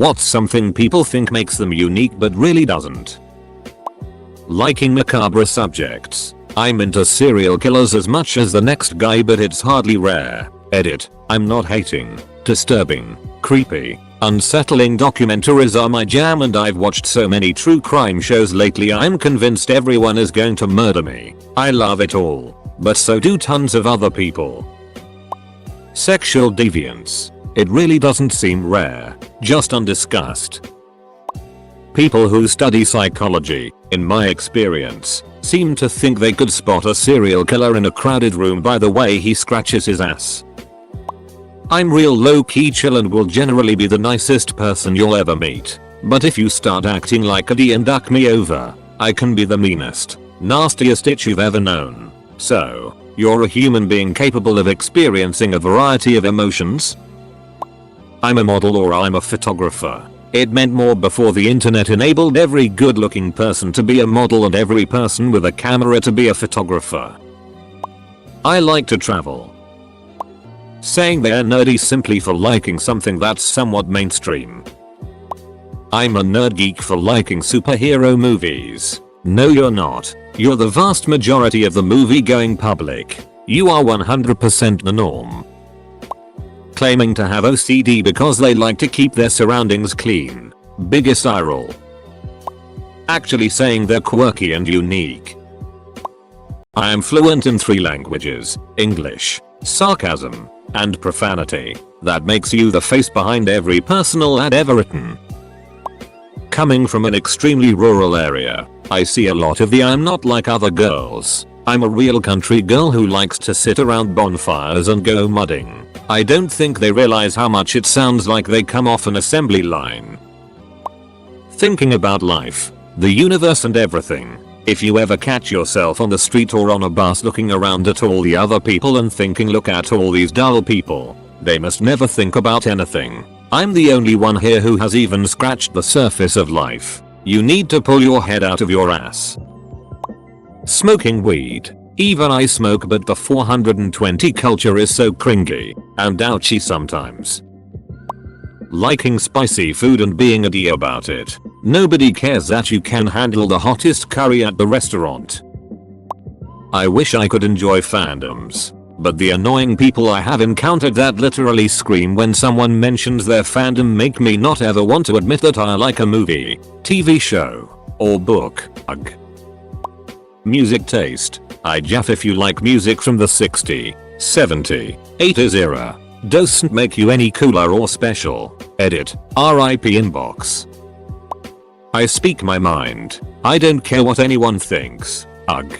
What's something people think makes them unique but really doesn't? Liking macabre subjects. I'm into serial killers as much as the next guy, but it's hardly rare. Edit. I'm not hating. Disturbing, creepy, unsettling documentaries are my jam, and I've watched so many true crime shows lately I'm convinced everyone is going to murder me. I love it all. But so do tons of other people. Sexual deviance. It really doesn't seem rare, just undiscussed. People who study psychology, in my experience, seem to think they could spot a serial killer in a crowded room by the way he scratches his ass. I'm real low-key chill and will generally be the nicest person you'll ever meet. But if you start acting like a D and duck me over, I can be the meanest, nastiest itch you've ever known. So, you're a human being capable of experiencing a variety of emotions? I'm a model or I'm a photographer. It meant more before the internet enabled every good-looking person to be a model and every person with a camera to be a photographer. I like to travel. Saying they're nerdy simply for liking something that's somewhat mainstream. I'm a nerd geek for liking superhero movies. No, you're not. You're the vast majority of the movie-going public. You are 100% the norm. Claiming to have OCD because they like to keep their surroundings clean. Biggest eye roll. Actually saying they're quirky and unique. I am fluent in 3 languages, English, sarcasm, and profanity. That makes you the face behind every personal ad ever written. Coming from an extremely rural area, I see a lot of the I'm not like other girls. I'm a real country girl who likes to sit around bonfires and go mudding. I don't think they realize how much it sounds like they come off an assembly line. Thinking about life, the universe and everything. If you ever catch yourself on the street or on a bus looking around at all the other people and thinking, look at all these dull people, they must never think about anything. I'm the only one here who has even scratched the surface of life. You need to pull your head out of your ass. Smoking weed. Even I smoke, but the 420 culture is so cringy and ouchy sometimes. Liking spicy food and being a D about it. Nobody cares that you can handle the hottest curry at the restaurant. I wish I could enjoy fandoms, but the annoying people I have encountered that literally scream when someone mentions their fandom make me not ever want to admit that I like a movie, TV show, or book. Ugh. Music taste. I jaff if you like music from the 60s, 70s, 80s era. Doesn't make you any cooler or special. Edit. RIP inbox. I speak my mind. I don't care what anyone thinks. Ugh.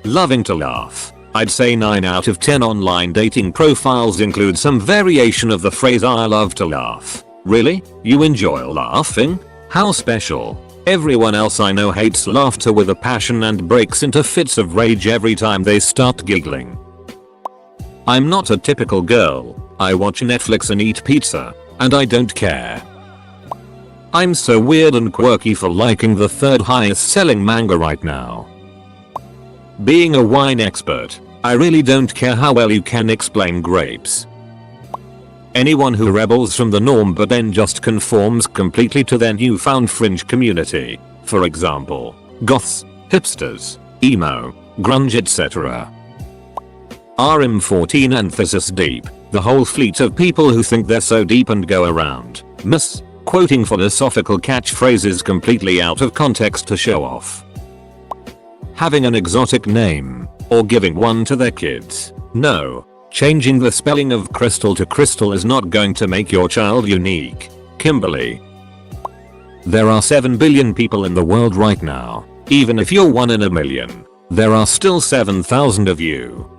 Loving to laugh. I'd say 9 out of 10 online dating profiles include some variation of the phrase I love to laugh. Really? You enjoy laughing? How special. Everyone else I know hates laughter with a passion and breaks into fits of rage every time they start giggling. I'm not a typical girl. I watch Netflix and eat pizza, and I don't care. I'm so weird and quirky for liking the 3rd highest selling manga right now. Being a wine expert, I really don't care how well you can explain grapes. Anyone who rebels from the norm but then just conforms completely to their newfound fringe community. For example, goths, hipsters, emo, grunge, etc. RM14 Anthesis deep. The whole fleet of people who think they're so deep and go around quoting philosophical catchphrases completely out of context to show off. Having an exotic name, or giving one to their kids. No. Changing the spelling of crystal to crystal is not going to make your child unique. Kimberly. There are 7 billion people in the world right now. Even if you're 1 in a million, there are still 7,000 of you.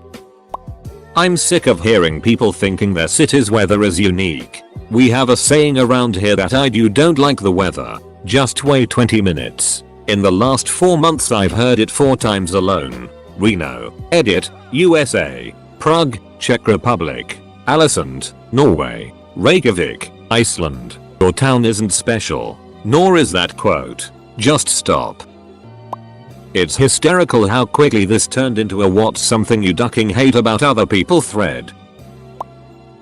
I'm sick of hearing people thinking their city's weather is unique. We have a saying around here that you don't like the weather, just wait 20 minutes. In the last 4 months I've heard it 4 times alone. Reno, Edit, USA. Prague, Czech Republic, Alisund, Norway, Reykjavik, Iceland. Your town isn't special, nor is that quote. Just stop. It's hysterical how quickly this turned into a what's something you ducking hate about other people thread.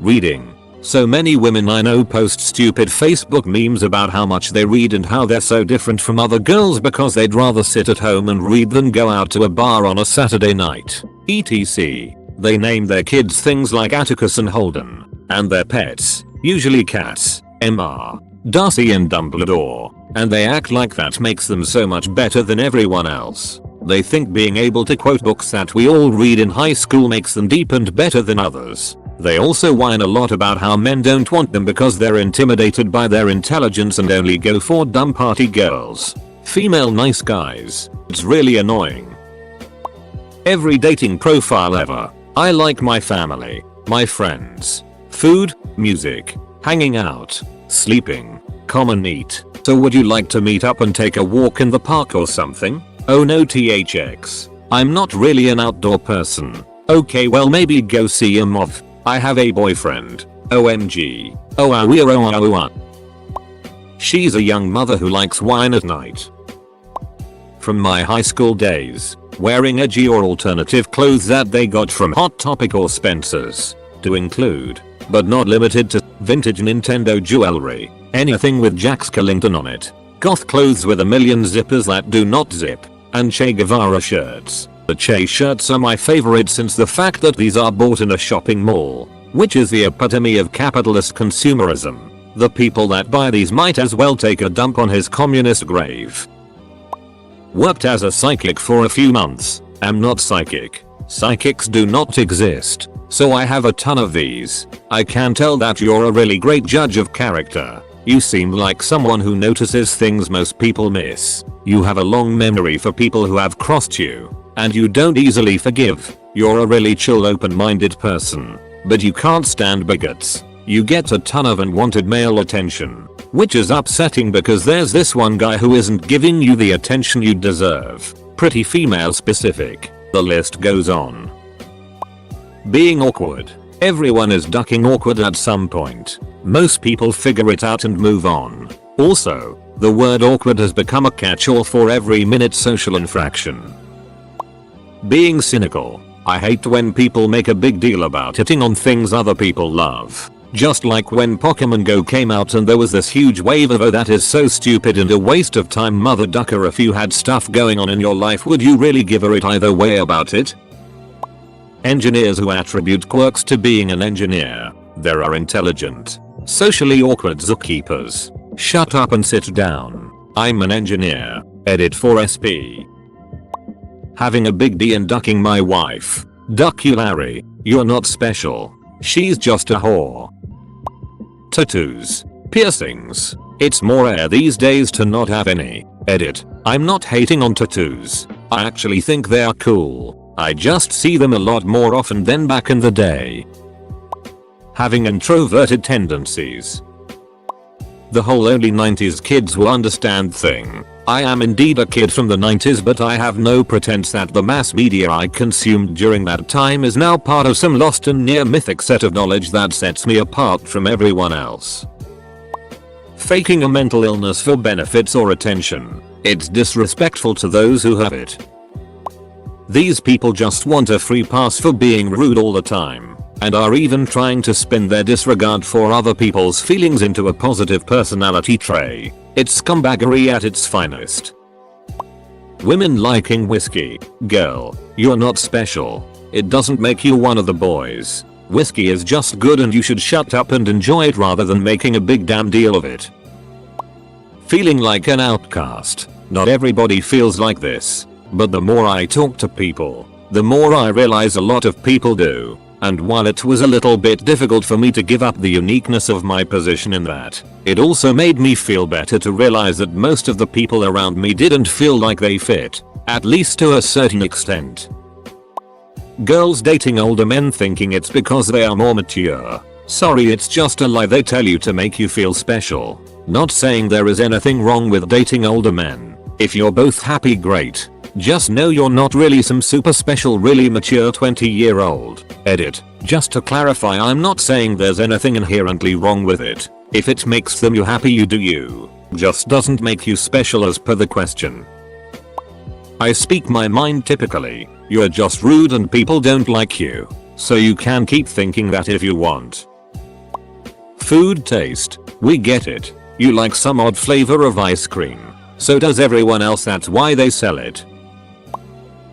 Reading. So many women I know post stupid Facebook memes about how much they read and how they're so different from other girls because they'd rather sit at home and read than go out to a bar on a Saturday night, etc. They name their kids things like Atticus and Holden, and their pets, usually cats, Emma, Darcy and Dumbledore, and they act like that makes them so much better than everyone else. They think being able to quote books that we all read in high school makes them deep and better than others. They also whine a lot about how men don't want them because they're intimidated by their intelligence and only go for dumb party girls. Female nice guys. It's really annoying. Every dating profile ever. I like my family, my friends, food, music, hanging out, sleeping, common eat. So would you like to meet up and take a walk in the park or something? Oh no THX. I'm not really an outdoor person. Okay well maybe go see a moth. I have a boyfriend. OMG. Oh. She's a young mother who likes wine at night. From my high school days, wearing edgy or alternative clothes that they got from Hot Topic or Spencer's, to include, but not limited to, vintage Nintendo jewelry, anything with Jack Skellington on it, goth clothes with a million zippers that do not zip, and Che Guevara shirts. The Che shirts are my favorite since the fact that these are bought in a shopping mall, which is the epitome of capitalist consumerism. The people that buy these might as well take a dump on his communist grave. Worked as a psychic for a few months. Am not psychic. Psychics do not exist, so I have a ton of these. I can tell that you're a really great judge of character. You seem like someone who notices things most people miss. You have a long memory for people who have crossed you. And you don't easily forgive. You're a really chill open-minded person. But you can't stand bigots. You get a ton of unwanted male attention. Which is upsetting because there's this one guy who isn't giving you the attention you deserve. Pretty female specific. The list goes on. Being awkward. Everyone is ducking awkward at some point. Most people figure it out and move on. Also, the word awkward has become a catch-all for every minute social infraction. Being cynical. I hate when people make a big deal about hitting on things other people love. Just like when Pokemon Go came out and there was this huge wave of oh that is so stupid and a waste of time mother ducker. If you had stuff going on in your life, would you really give a it either way about it? Engineers who attribute quirks to being an engineer. There are intelligent, socially awkward zookeepers. Shut up and sit down. I'm an engineer. Edit for SP. Having a big D and ducking my wife. Duck you Larry. You're not special. She's just a whore. Tattoos. Piercings. It's more rare these days to not have any. Edit. I'm not hating on tattoos. I actually think they are cool. I just see them a lot more often than back in the day. Having introverted tendencies. The whole only 90s kids will understand thing. I am indeed a kid from the 90s, but I have no pretense that the mass media I consumed during that time is now part of some lost and near mythic set of knowledge that sets me apart from everyone else. Faking a mental illness for benefits or attention. It's disrespectful to those who have it. These people just want a free pass for being rude all the time, and are even trying to spin their disregard for other people's feelings into a positive personality trait. It's scumbaggery at its finest. Women liking whiskey. Girl, you're not special. It doesn't make you one of the boys. Whiskey is just good and you should shut up and enjoy it rather than making a big damn deal of it. Feeling like an outcast. Not everybody feels like this, but the more I talk to people, the more I realize a lot of people do. And while it was a little bit difficult for me to give up the uniqueness of my position in that, it also made me feel better to realize that most of the people around me didn't feel like they fit, at least to a certain extent. Girls dating older men thinking it's because they are more mature. Sorry, it's just a lie they tell you to make you feel special. Not saying there is anything wrong with dating older men. If you're both happy, great. Just know you're not really some super special really mature 20-year-old. Edit. Just to clarify, I'm not saying there's anything inherently wrong with it. If it makes them you happy, you do you. Just doesn't make you special as per the question. I speak my mind typically. You're just rude and people don't like you. So you can keep thinking that if you want. Food taste. We get it. You like some odd flavor of ice cream. So does everyone else, that's why they sell it.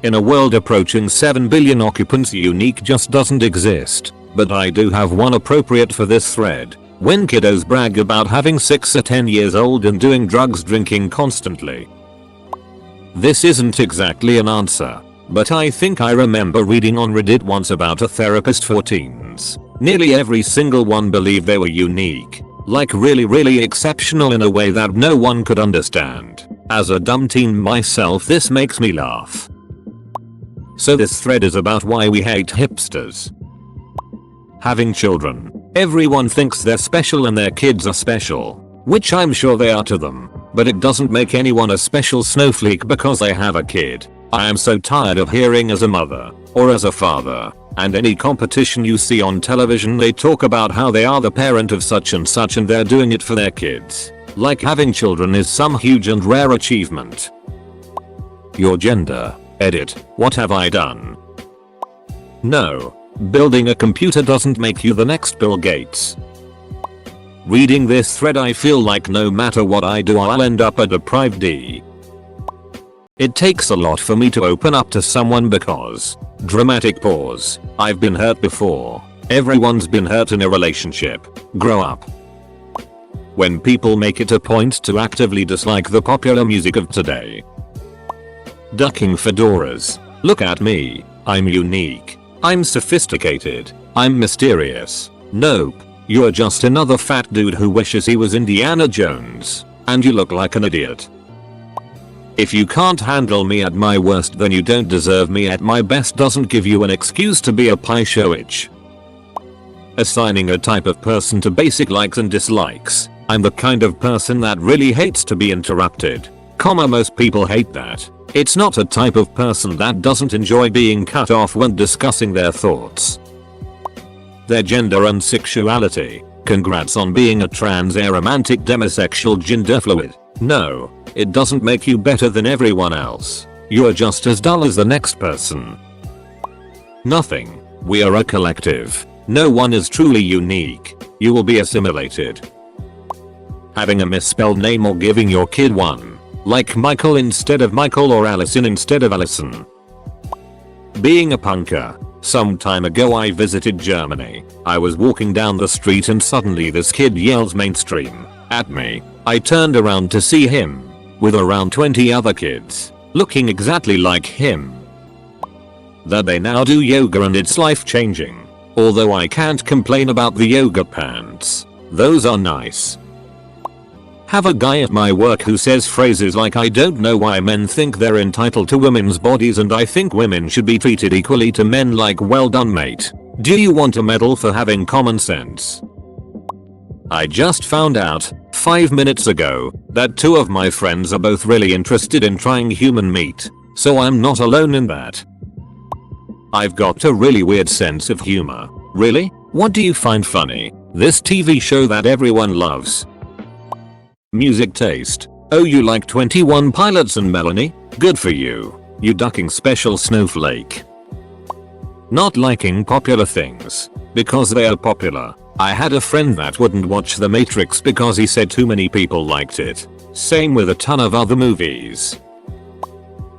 In a world approaching 7 billion occupants, unique just doesn't exist. But I do have one appropriate for this thread. When kiddos brag about having 6 or 10 years old and doing drugs, drinking constantly. This isn't exactly an answer, but I think I remember reading on Reddit once about a therapist for teens. Nearly every single one believed they were unique. Like really exceptional in a way that no one could understand. As a dumb teen myself, this makes me laugh. So this thread is about why we hate hipsters. Having children. Everyone thinks they're special and their kids are special, which I'm sure they are to them, but it doesn't make anyone a special snowflake because they have a kid. I am so tired of hearing as a mother, or as a father, and any competition you see on television they talk about how they are the parent of such and such and they're doing it for their kids. Like having children is some huge and rare achievement. Your gender. Edit. What have I done? No. Building a computer doesn't make you the next Bill Gates. Reading this thread I feel like no matter what I do I'll end up a deprived D. It takes a lot for me to open up to someone because, dramatic pause, I've been hurt before. Everyone's been hurt in a relationship. Grow up. When people make it a point to actively dislike the popular music of today. Ducking fedoras. Look at me. I'm unique. I'm sophisticated. I'm mysterious. Nope. You're just another fat dude who wishes he was Indiana Jones. And you look like an idiot. If you can't handle me at my worst, then you don't deserve me at my best doesn't give you an excuse to be a pie showitch. Assigning a type of person to basic likes and dislikes. I'm the kind of person that really hates to be interrupted. Most people hate that. It's not a type of person that doesn't enjoy being cut off when discussing their thoughts. Their gender and sexuality. Congrats on being a trans, aromantic, demisexual, genderfluid. No, it doesn't make you better than everyone else. You're just as dull as the next person. Nothing. We are a collective. No one is truly unique. You will be assimilated. Having a misspelled name or giving your kid one. Like Michael instead of Michael or Allison instead of Allison. Being a punker. Some time ago I visited Germany. I was walking down the street and suddenly this kid yells mainstream at me. I turned around to see him with around 20 other kids looking exactly like him. That they now do yoga and it's life changing. Although I can't complain about the yoga pants. Those are nice. Have a guy at my work who says phrases like I don't know why men think they're entitled to women's bodies and I think women should be treated equally to men, like well done mate. Do you want a medal for having common sense? I just found out 5 minutes ago that 2 of my friends are both really interested in trying human meat, so I'm not alone in that. I've got a really weird sense of humor. Really? What do you find funny? This TV show that everyone loves. Music taste. Oh, you like 21 Pilots and Melanie? Good for you. You ducking special snowflake. Not liking popular things. Because they are popular. I had a friend that wouldn't watch The Matrix because he said too many people liked it. Same with a ton of other movies.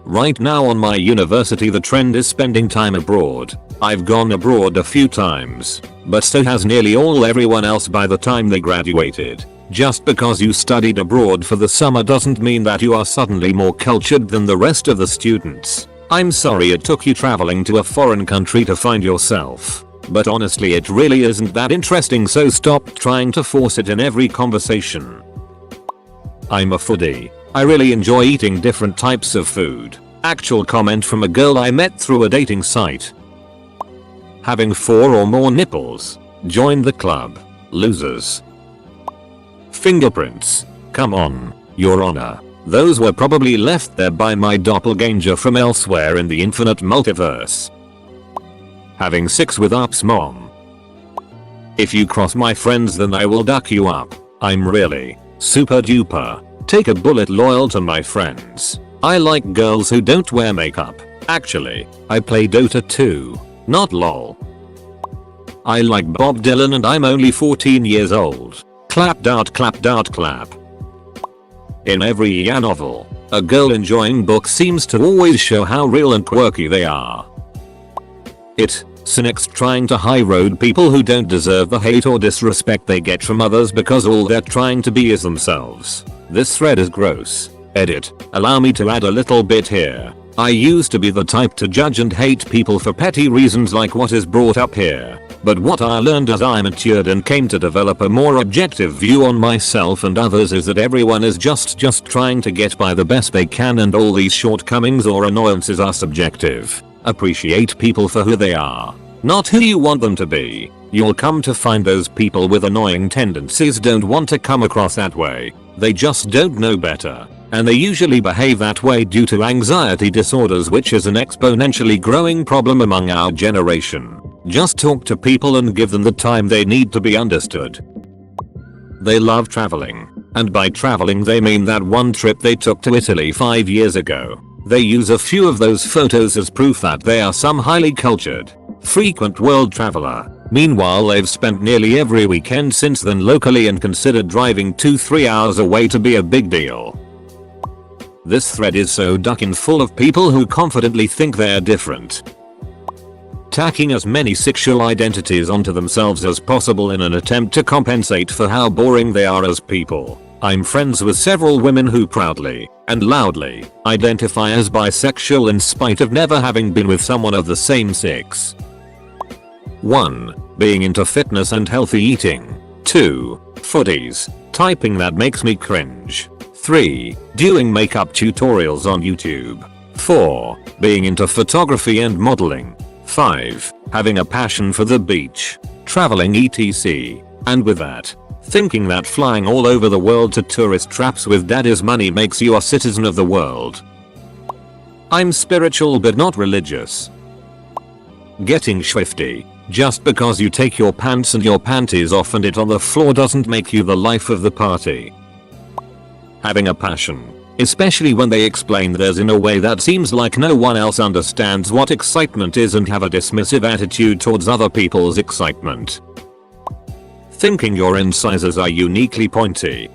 Right now on my university the trend is spending time abroad. I've gone abroad a few times, but so has nearly everyone else by the time they graduated. Just because you studied abroad for the summer doesn't mean that you are suddenly more cultured than the rest of the students. I'm sorry it took you traveling to a foreign country to find yourself. But honestly it really isn't that interesting, so stop trying to force it in every conversation. I'm a foodie. I really enjoy eating different types of food. Actual comment from a girl I met through a dating site. Having 4 or more nipples. Join the club. Losers. Fingerprints. Come on, Your Honor. Those were probably left there by my doppelganger from elsewhere in the infinite multiverse. Having sex with Up's mom. If you cross my friends then I will duck you up. I'm really super duper. Take a bullet loyal to my friends. I like girls who don't wear makeup. Actually, I play Dota 2. Not lol. I like Bob Dylan and I'm only 14 years old. Clap. In every YA novel, a girl enjoying books seems to always show how real and quirky they are. Cynics trying to high road people who don't deserve the hate or disrespect they get from others because all they're trying to be is themselves. This thread is gross. Edit. Allow me to add a little bit here. I used to be the type to judge and hate people for petty reasons like what is brought up here. But what I learned as I matured and came to develop a more objective view on myself and others is that everyone is just trying to get by the best they can, and all these shortcomings or annoyances are subjective. Appreciate people for who they are, not who you want them to be. You'll come to find those people with annoying tendencies don't want to come across that way. They just don't know better. And they usually behave that way due to anxiety disorders, which is an exponentially growing problem among our generation. Just talk to people and give them the time they need to be understood. They love traveling. And by traveling they mean that one trip they took to Italy 5 years ago. They use a few of those photos as proof that they are some highly cultured, frequent world traveler. Meanwhile, they've spent nearly every weekend since then locally and considered driving 2-3 hours away to be a big deal. This thread is so ducking full of people who confidently think they're different, tacking as many sexual identities onto themselves as possible in an attempt to compensate for how boring they are as people. I'm friends with several women who proudly and loudly identify as bisexual in spite of never having been with someone of the same sex. 1. Being into fitness and healthy eating. 2. Footies. Typing that makes me cringe. 3. Doing makeup tutorials on YouTube. 4. Being into photography and modeling. 5. Having a passion for the beach, traveling etc. And with that, thinking that flying all over the world to tourist traps with daddy's money makes you a citizen of the world. I'm spiritual but not religious. Getting swifty. Just because you take your pants and your panties off and it on the floor doesn't make you the life of the party. Having a passion, especially when they explain theirs in a way that seems like no one else understands what excitement is, and have a dismissive attitude towards other people's excitement. Thinking your incisors are uniquely pointy.